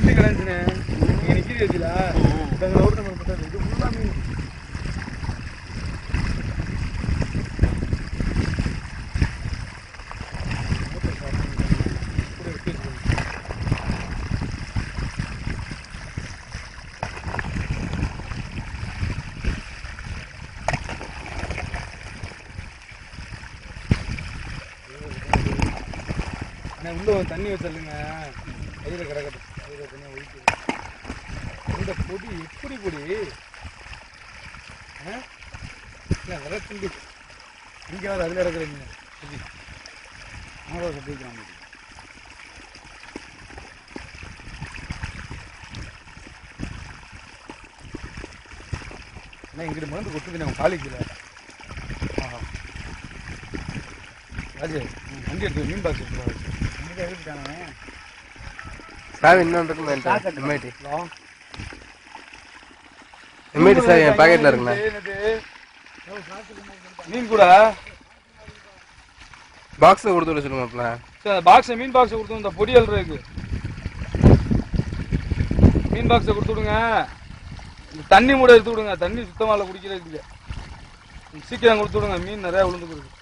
எப்படி கிடந்துச்சுன்னு நீங்க நிக்கிற வச்சுல ரோடு நம்ம இது ஃபுல்லா மீன். உள்ள தண்ணி வச்சிருங்க கையில் கிடக்கட்டும். கையில் தண்ணியை ஒழிச்சு இந்த பொடி எப்படி பொடி இல்லை வர துண்டு இங்கே வர அதில் இருக்கிறீங்க பொடி ஆமாம் சட்டிக்கிறாங்க. ஆனால் இங்கிட்டு மருந்து கொட்டுது நம்ம காலிக்கல. ஆஹா ராஜு வண்டி எடுத்து மீன் பாக்ஸ் எடுத்துருவாங்க. சாவி இன்னொன்று இருக்குங்க எம்ஐடி சாவி என் பாக்கெட்ல இருக்குண்ணா. மீன் கூட பாக்ஸை கொடுத்து விட சொல்லுங்கப்பல. பாக்ஸை மீன் பாக்ஸை கொடுத்து இந்த பொடியல் இருக்கு மீன் பாக்ஸை கொடுத்து விடுங்க. தண்ணி மூட எடுத்து விடுங்க. தண்ணி சுத்தமாக குடிக்கிறதுக்கு சீக்கிரம் கொடுத்து விடுங்க. மீன் நிறையா விழுந்துருக்கு.